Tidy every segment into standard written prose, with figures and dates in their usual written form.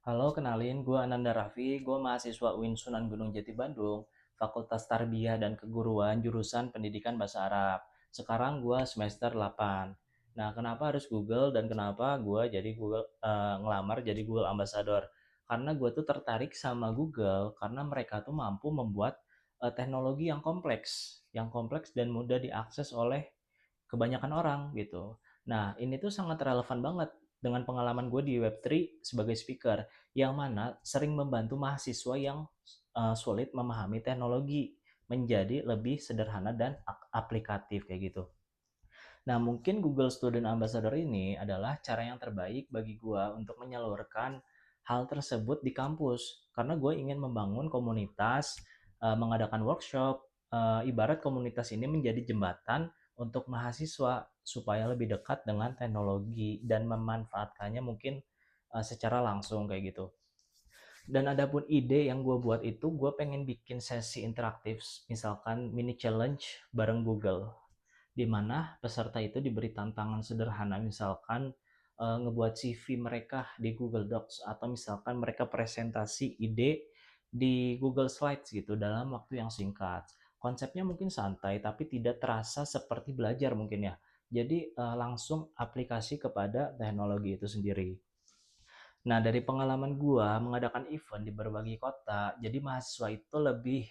Halo, kenalin gue Ananda Raffi, gue mahasiswa UIN Sunan Gunung Jati Bandung, Fakultas Tarbiyah dan Keguruan, jurusan Pendidikan Bahasa Arab. Sekarang gue semester 8. Nah, kenapa harus Google dan kenapa gue jadi ngelamar jadi Google Ambassador? Karena gue tuh tertarik sama Google karena mereka tuh mampu membuat teknologi yang kompleks dan mudah diakses oleh kebanyakan orang gitu. Nah, ini tuh sangat relevan banget dengan pengalaman gue di Web3 sebagai speaker, yang mana sering membantu mahasiswa yang sulit memahami teknologi menjadi lebih sederhana dan aplikatif kayak gitu. Nah, mungkin Google Student Ambassador ini adalah cara yang terbaik bagi gue untuk menyalurkan hal tersebut di kampus. Karena gue ingin membangun komunitas, mengadakan workshop, ibarat komunitas ini menjadi jembatan untuk mahasiswa supaya lebih dekat dengan teknologi dan memanfaatkannya mungkin secara langsung kayak gitu. Dan adapun ide yang gue buat itu, gue pengen bikin sesi interaktif, misalkan mini challenge bareng Google, di mana peserta itu diberi tantangan sederhana, misalkan ngebuat CV mereka di Google Docs, atau misalkan mereka presentasi ide di Google Slides gitu dalam waktu yang singkat. Konsepnya mungkin santai tapi tidak terasa seperti belajar mungkin ya. Jadi langsung aplikasi kepada teknologi itu sendiri. Nah, dari pengalaman gua mengadakan event di berbagai kota, jadi mahasiswa itu lebih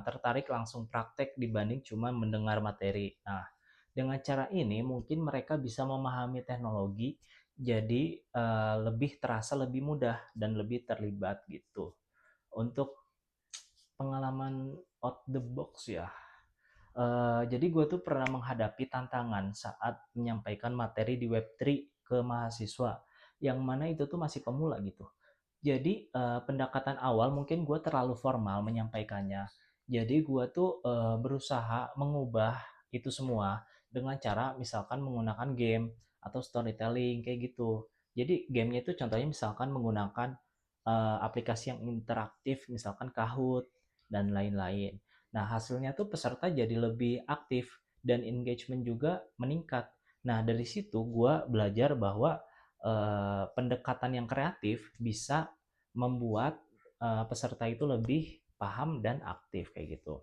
tertarik langsung praktek dibanding cuma mendengar materi. Nah, dengan cara ini mungkin mereka bisa memahami teknologi jadi lebih terasa lebih mudah dan lebih terlibat gitu. Untuk pengalaman out the box ya, jadi gue tuh pernah menghadapi tantangan saat menyampaikan materi di Web3 ke mahasiswa, yang mana itu tuh masih pemula gitu. Jadi pendekatan awal mungkin gue terlalu formal menyampaikannya. Jadi gue tuh berusaha mengubah itu semua dengan cara misalkan menggunakan game atau storytelling kayak gitu. Jadi gamenya itu contohnya misalkan menggunakan aplikasi yang interaktif, misalkan Kahoot dan lain-lain. Nah, hasilnya tuh peserta jadi lebih aktif dan engagement juga meningkat. Nah, dari situ gue belajar bahwa pendekatan yang kreatif bisa membuat peserta itu lebih paham dan aktif kayak gitu.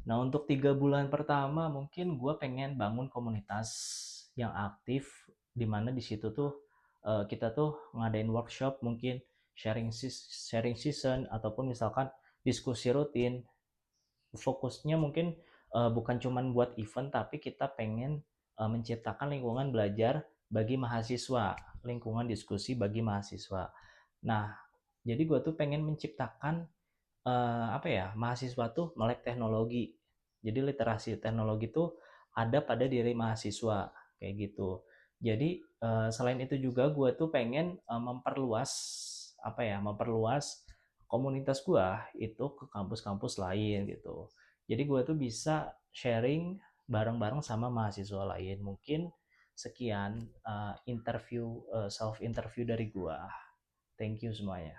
Nah, untuk 3 bulan pertama mungkin gue pengen bangun komunitas yang aktif, di mana di situ tuh kita tuh ngadain workshop, mungkin sharing season, ataupun misalkan diskusi rutin. Fokusnya mungkin bukan cuman buat event, tapi kita pengen menciptakan lingkungan belajar bagi mahasiswa, lingkungan diskusi bagi mahasiswa. Nah, jadi gue tuh pengen menciptakan apa ya, mahasiswa tuh melek teknologi. Jadi literasi teknologi tuh ada pada diri mahasiswa kayak gitu. Jadi selain itu juga gue tuh pengen memperluas apa ya, memperluas komunitas gue itu ke kampus-kampus lain gitu. Jadi gue tuh bisa sharing bareng-bareng sama mahasiswa lain. Mungkin sekian self interview dari gue. Thank you semuanya.